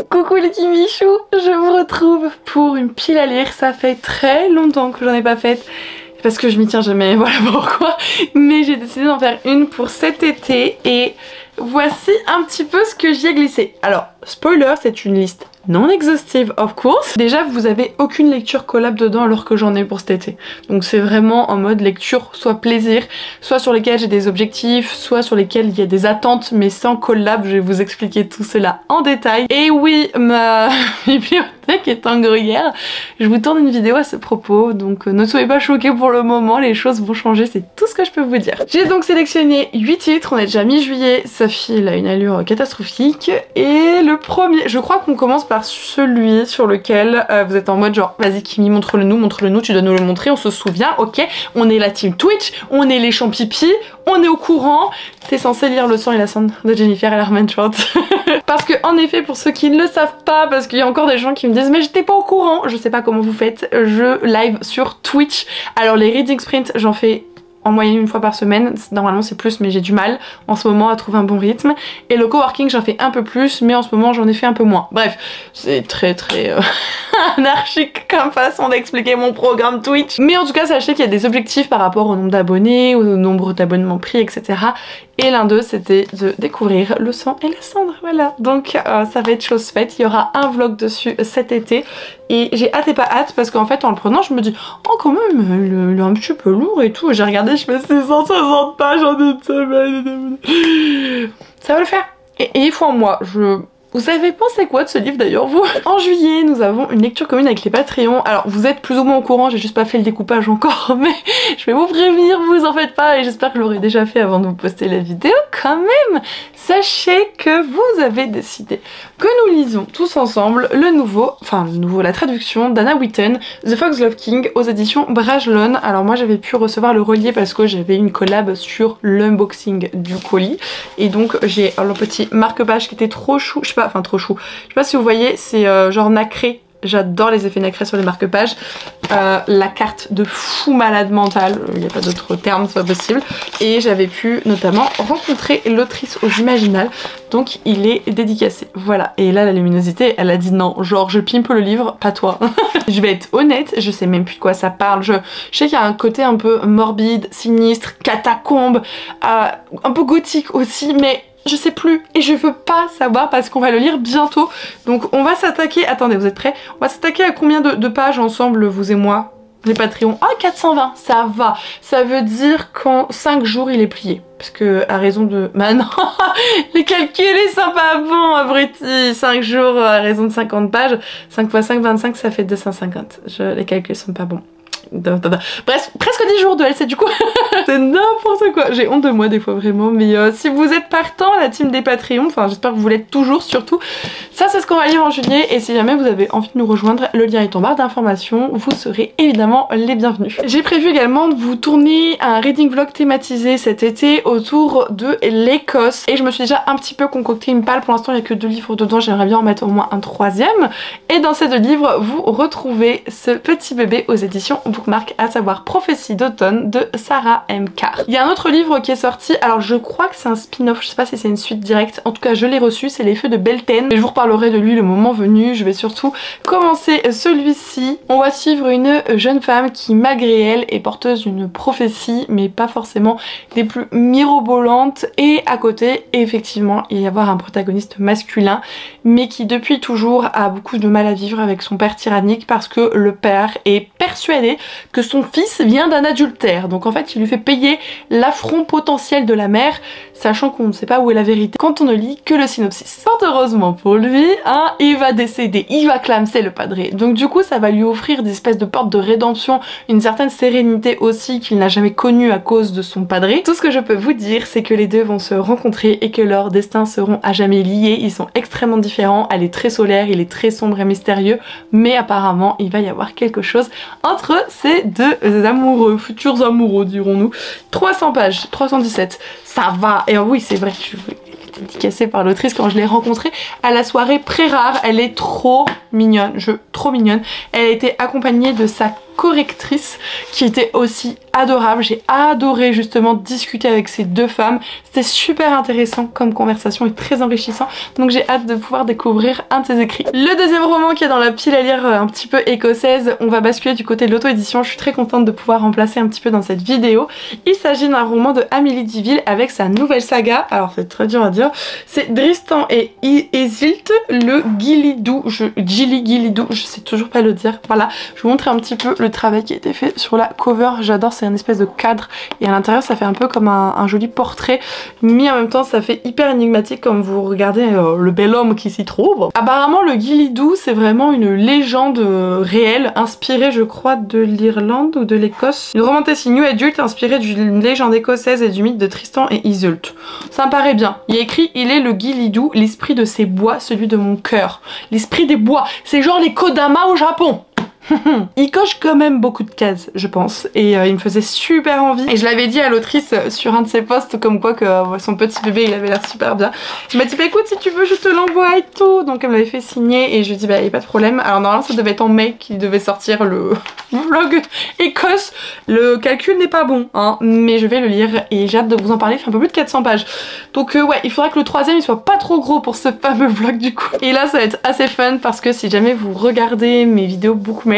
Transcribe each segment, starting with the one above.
Coucou les Kimichou, je vous retrouve pour une pile à lire. Ça fait très longtemps que j'en ai pas faite parce que je m'y tiens jamais, voilà pourquoi. Mais j'ai décidé d'en faire une pour cet été et voici un petit peu ce que j'y ai glissé. Alors, spoiler, c'est une liste non exhaustive of course. Déjà vous avez aucune lecture collab dedans alors que j'en ai pour cet été. Donc c'est vraiment en mode lecture soit plaisir, soit sur lesquels j'ai des objectifs, soit sur lesquels il y a des attentes mais sans collab. Je vais vous expliquer tout cela en détail. Et oui, ma bibliothèque est en gruyère. Je vous tourne une vidéo à ce propos, donc ne soyez pas choqués pour le moment, les choses vont changer, c'est tout ce que je peux vous dire. J'ai donc sélectionné 8 titres, on est déjà mi-juillet, sa fille a une allure catastrophique. Et le premier, je crois qu'on commence par celui sur lequel vous êtes en mode genre vas-y Kimi, montre-le nous, tu dois nous le montrer, on se souvient, ok, on est la team Twitch, on est les champipi, on est au courant. T'es censé lire Le sang et la cendre de Jennifer Ellermann-Schwartz. Parce que en effet, pour ceux qui ne le savent pas, parce qu'il y a encore des gens qui me disent mais j'étais pas au courant, je sais pas comment vous faites, je live sur Twitch. Alors les reading sprints, j'en fais en moyenne une fois par semaine, normalement c'est plus mais j'ai du mal en ce moment à trouver un bon rythme. Et le coworking j'en fais un peu plus mais en ce moment j'en ai fait un peu moins. Bref, c'est très anarchique comme façon d'expliquer mon programme Twitch. Mais en tout cas sachez qu'il y a des objectifs par rapport au nombre d'abonnés, au nombre d'abonnements pris, etc. Et l'un d'eux c'était de découvrir Le sang et la cendre, voilà. Donc ça va être chose faite, il y aura un vlog dessus cet été. Et j'ai hâte et pas hâte parce qu'en fait en le prenant je me dis oh quand même il est un petit peu lourd et tout. J'ai regardé, je fais 660 pages en une semaine. Ça va le faire. Et il faut en moi, Vous avez pensé quoi de ce livre d'ailleurs vous? En juillet nous avons une lecture commune avec les Patreons. Alors vous êtes plus ou moins au courant, j'ai juste pas fait le découpage encore mais je vais vous prévenir, vous en faites pas et j'espère que je l'aurai déjà fait avant de vous poster la vidéo quand même. Sachez que vous avez décidé que nous lisons tous ensemble la traduction d'Anna Whitten, The Foxglove King aux éditions Brajlon. Alors moi j'avais pu recevoir le relié parce que j'avais une collab sur l'unboxing du colis et donc j'ai le petit marque-page qui était trop chou, je sais pas si vous voyez, c'est genre nacré. J'adore les effets nacrés sur les marque-pages. La carte de fou malade mental, il n'y a pas d'autre terme, c'est pas possible. Et j'avais pu notamment rencontrer l'autrice aux Imaginales, donc il est dédicacé. Voilà, et là la luminosité, elle a dit non, genre je pimpe le livre, pas toi. Je vais être honnête, je sais même plus de quoi ça parle. Je sais qu'il y a un côté un peu morbide, sinistre, catacombe, un peu gothique aussi, mais je sais plus et je veux pas savoir parce qu'on va le lire bientôt. Donc on va s'attaquer, attendez vous êtes prêts? On va s'attaquer à combien de pages ensemble vous et moi? Les Patreons, ah 420, ça va. Ça veut dire qu'en 5 jours il est plié. Parce que à raison de... Bah non, les calculs ils sont pas bons abruti. 5 jours à raison de 50 pages, 5 x 5, 25 ça fait 250. Les calculs sont pas bons. Bref, presque 10 jours de LC du coup. C'est n'importe quoi. J'ai honte de moi des fois vraiment. Mais si vous êtes partant, la team des Patreons, enfin j'espère que vous l'êtes toujours surtout. Ça c'est ce qu'on va lire en juillet. Et si jamais vous avez envie de nous rejoindre, le lien est en barre d'informations. Vous serez évidemment les bienvenus. J'ai prévu également de vous tourner un reading vlog thématisé cet été autour de l'Écosse. Et je me suis déjà un petit peu concocté une palle. Pour l'instant il n'y a que 2 livres dedans. J'aimerais bien en mettre au moins un 3e. Et dans ces 2 livres, vous retrouvez ce petit bébé aux éditions Bookmark, à savoir Prophétie d'automne de Sarah M. Carr. Il y a un autre livre qui est sorti, alors je crois que c'est un spin-off, je sais pas si c'est une suite directe, en tout cas je l'ai reçu, c'est Les Feux de Beltane, et je vous reparlerai de lui le moment venu. Je vais surtout commencer celui-ci. On va suivre une jeune femme qui malgré elle est porteuse d'une prophétie, mais pas forcément des plus mirobolantes, et à côté effectivement il va y avoir un protagoniste masculin, mais qui depuis toujours a beaucoup de mal à vivre avec son père tyrannique parce que le père est persuadé que son fils vient d'un adultère. Donc en fait il lui fait payer l'affront potentiel de la mère, sachant qu'on ne sait pas où est la vérité quand on ne lit que le synopsis. Fort heureusement pour lui, hein, il va décéder, il va clamser le padré. Donc du coup ça va lui offrir des espèces de portes de rédemption, une certaine sérénité aussi qu'il n'a jamais connue à cause de son padré. Tout ce que je peux vous dire c'est que les deux vont se rencontrer et que leurs destins seront à jamais liés. Ils sont extrêmement différents, elle est très solaire, il est très sombre et mystérieux, mais apparemment il va y avoir quelque chose entre ces 2 amoureux, futurs amoureux dirons-nous. 300 pages, 317, ça va. Et oui c'est vrai, je suis dédicacée par l'autrice quand je l'ai rencontrée à la soirée Pré-Rare. Elle est trop mignonne, trop mignonne. Elle a été accompagnée de sa correctrice qui était aussi adorable. J'ai adoré justement discuter avec ces deux femmes. C'était super intéressant comme conversation et très enrichissant. Donc j'ai hâte de pouvoir découvrir un de ses écrits. Le deuxième roman qui est dans la pile à lire un petit peu écossaise, on va basculer du côté de l'auto-édition. Je suis très contente de pouvoir remplacer un petit peu dans cette vidéo. Il s'agit d'un roman de Amélie Diville avec sa nouvelle saga. Alors c'est très dur à dire. C'est Dristan et Iseult, le Gilidou. Gilidou, je sais toujours pas le dire. Voilà, je vous montre un petit peu le travail qui a été fait sur la cover. J'adore, c'est une espèce de cadre et à l'intérieur ça fait un peu comme un joli portrait, mais en même temps ça fait hyper énigmatique comme vous regardez le bel homme qui s'y trouve. Apparemment le Gilidou c'est vraiment une légende réelle, inspirée je crois de l'Irlande ou de l'Écosse. Une romantasy new adulte inspirée d'une légende écossaise et du mythe de Tristan et Iseult. Ça me paraît bien. Il y a écrit: il est le Gilidou, l'esprit de ces bois, celui de mon cœur. L'esprit des bois, c'est genre les Kodama au Japon. Il coche quand même beaucoup de cases, je pense, et il me faisait super envie. Et je l'avais dit à l'autrice sur un de ses posts comme quoi que son petit bébé il avait l'air super bien. Je m'a dit bah écoute, si tu veux je te l'envoie et tout. Donc elle me l'avait fait signer et je lui ai dit bah y a pas de problème. Alors normalement ça devait être en mai qu'il devait sortir le vlog Écosse. Le calcul n'est pas bon hein, mais je vais le lire et j'ai hâte de vous en parler. Il fait un peu plus de 400 pages. Donc ouais, il faudra que le troisième il soit pas trop gros pour ce fameux vlog du coup. Et là ça va être assez fun parce que si jamais vous regardez mes vidéos bookmail,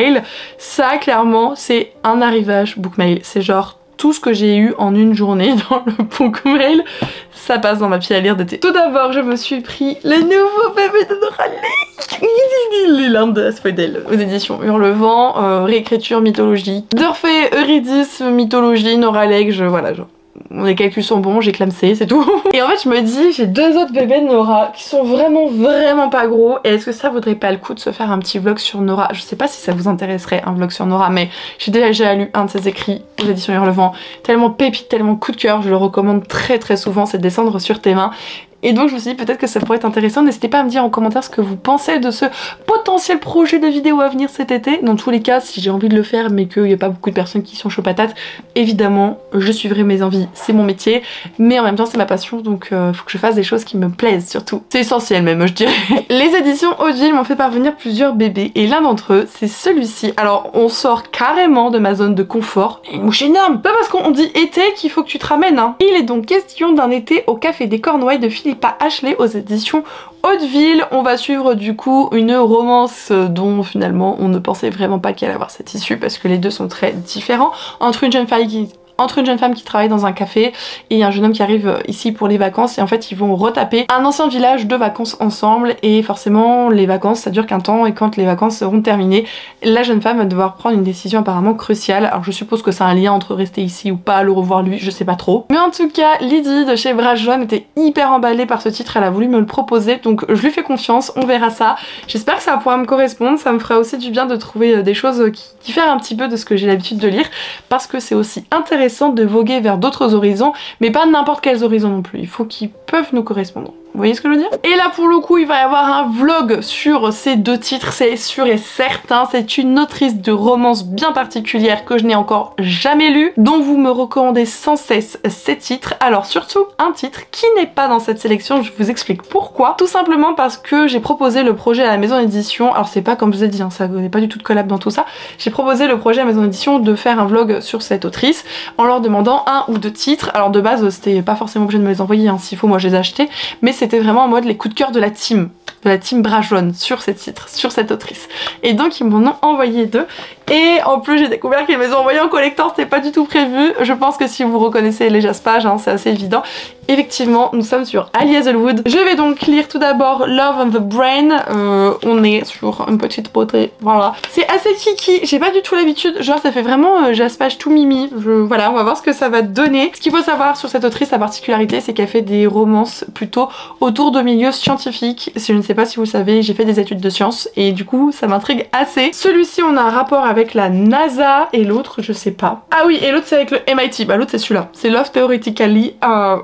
ça clairement c'est un arrivage bookmail. C'est genre tout ce que j'ai eu en une journée dans le bookmail, ça passe dans ma pile à lire d'été. Tout d'abord je me suis pris le nouveau bébé de Nora Leigh, Les larmes de Asphodel aux éditions Hurlevent, réécriture mythologique d'Orphée, Eurydice, mythologie, Nora Leigh, voilà genre. Les calculs sont bons, j'ai clamsé, c'est tout. Et en fait je me dis, j'ai deux autres bébés de Nora qui sont vraiment pas gros. Et est-ce que ça vaudrait pas le coup de se faire un petit vlog sur Nora? Je sais pas si ça vous intéresserait un vlog sur Nora, mais j'ai déjà lu un de ses écrits aux éditions Hurlevent. Tellement pépite, tellement coup de cœur, je le recommande très souvent, c'est Descendre sur tes mains. Et donc je me suis dit peut-être que ça pourrait être intéressant. N'hésitez pas à me dire en commentaire ce que vous pensez de ce potentiel projet de vidéo à venir cet été. Dans tous les cas, si j'ai envie de le faire mais qu'il n'y a pas beaucoup de personnes qui sont chaud patates, évidemment je suivrai mes envies, c'est mon métier. Mais en même temps c'est ma passion, donc faut que je fasse des choses qui me plaisent surtout. C'est essentiel même je dirais. Les éditions Hauteville m'ont fait parvenir plusieurs bébés et l'un d'entre eux c'est celui-ci. Alors on sort carrément de ma zone de confort. Et une mouche énorme. Pas parce qu'on dit été qu'il faut que tu te ramènes hein. Il est donc question d'un été au Café des Cornouailles de Philippe Ashley aux éditions Hauteville. On va suivre du coup une romance dont finalement on ne pensait vraiment pas qu'elle allait avoir cette issue parce que les deux sont très différents. Entre une jeune femme qui travaille dans un café et un jeune homme qui arrive ici pour les vacances et en fait ils vont retaper un ancien village de vacances ensemble et forcément les vacances ça dure qu'un temps et quand les vacances seront terminées la jeune femme va devoir prendre une décision apparemment cruciale. Alors je suppose que c'est un lien entre rester ici ou pas, le revoir lui, je sais pas trop. Mais en tout cas Lydie de chez Brage Jaune était hyper emballée par ce titre, elle a voulu me le proposer donc je lui fais confiance, on verra ça. J'espère que ça pourra me correspondre, ça me fera aussi du bien de trouver des choses qui diffèrent un petit peu de ce que j'ai l'habitude de lire parce que c'est aussi intéressant de voguer vers d'autres horizons, mais pas n'importe quels horizons non plus, il faut qu'ils peuvent nous correspondre. Vous voyez ce que je veux dire? Et là pour le coup il va y avoir un vlog sur ces deux titres, c'est sûr et certain. C'est une autrice de romance bien particulière que je n'ai encore jamais lue, dont vous me recommandez sans cesse ces titres. Alors surtout un titre qui n'est pas dans cette sélection, je vous explique pourquoi. Tout simplement parce que j'ai proposé le projet à la maison d'édition, alors c'est pas comme je vous ai dit, hein, ça n'est pas du tout de collab dans tout ça. J'ai proposé le projet à la maison d'édition de faire un vlog sur cette autrice en leur demandant un ou deux titres. Alors de base c'était pas forcément obligé de me les envoyer, hein, s'il faut moi je les ai achetés, mais c'était vraiment en mode les coups de cœur de la team Brage Jaune sur ces titres, sur cette autrice. Et donc ils m'en ont envoyé deux. Et en plus j'ai découvert qu'ils me les ont envoyés en collector, c'était pas du tout prévu. Je pense que si vous reconnaissez les jaspages, hein, c'est assez évident. Effectivement, nous sommes sur Ali Hazelwood. Je vais donc lire tout d'abord Love on the Brain. On est sur une petite beauté, voilà. C'est assez kiki, j'ai pas du tout l'habitude. Genre ça fait vraiment jaspage tout mimi. Voilà, on va voir ce que ça va donner. Ce qu'il faut savoir sur cette autrice, sa particularité, c'est qu'elle fait des romances plutôt autour de milieux scientifiques. Je ne sais pas si vous le savez, j'ai fait des études de sciences et du coup ça m'intrigue assez. Celui-ci on a un rapport avec la NASA et l'autre je sais pas. Ah oui, et l'autre c'est avec le MIT, bah l'autre c'est celui-là. C'est Love Theoretically.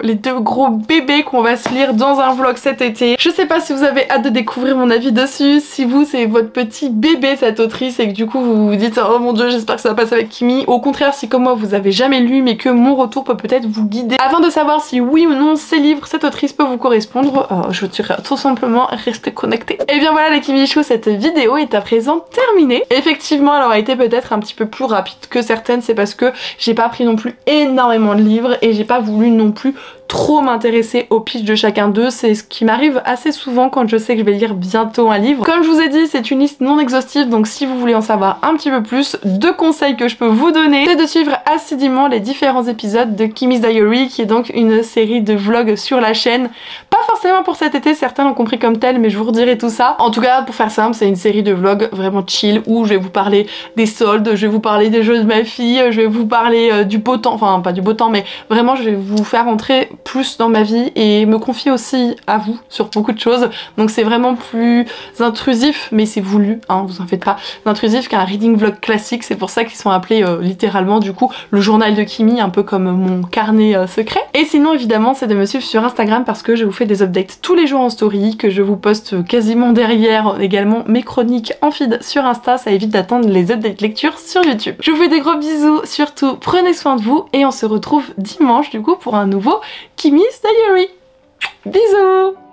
Les deux gros bébé qu'on va se lire dans un vlog cet été. Je sais pas si vous avez hâte de découvrir mon avis dessus, si vous c'est votre petit bébé cette autrice et que du coup vous vous dites oh mon dieu j'espère que ça va passer avec Kimi. Au contraire, si comme moi vous avez jamais lu mais que mon retour peut peut-être vous guider afin de savoir si oui ou non ces livres, cette autrice peut vous correspondre, je vous dirais tout simplement restez connectés. Et bien voilà les Kimichou, cette vidéo est à présent terminée. Effectivement elle aura été peut-être un petit peu plus rapide que certaines, c'est parce que j'ai pas pris non plus énormément de livres et j'ai pas voulu non plus trop m'intéresser au pitch de chacun d'eux. C'est ce qui m'arrive assez souvent quand je sais que je vais lire bientôt un livre. Comme je vous ai dit, c'est une liste non exhaustive, donc si vous voulez en savoir un petit peu plus, deux conseils que je peux vous donner, c'est de suivre assidûment les différents épisodes de Kimi's Diary, qui est donc une série de vlogs sur la chaîne. Pas forcément pour cet été, certains l'ont compris comme tel, mais je vous redirai tout ça. En tout cas, pour faire simple, c'est une série de vlogs vraiment chill où je vais vous parler des soldes, je vais vous parler des jeux de ma fille, je vais vous parler du beau temps, enfin pas du beau temps, mais vraiment je vais vous faire entrer plus dans ma vie et me confier aussi à vous sur beaucoup de choses. Donc c'est vraiment plus intrusif, mais c'est voulu, hein, vous en faites pas, intrusif qu'un reading vlog classique. C'est pour ça qu'ils sont appelés littéralement du coup le journal de Kimi, un peu comme mon carnet secret. Et sinon évidemment c'est de me suivre sur Instagram parce que je vous fais des updates tous les jours en story, que je vous poste quasiment derrière également mes chroniques en feed sur Insta, ça évite d'attendre les updates lecture sur YouTube. Je vous fais des gros bisous, surtout prenez soin de vous et on se retrouve dimanche du coup pour un nouveau Kimi's Diary. Bisous!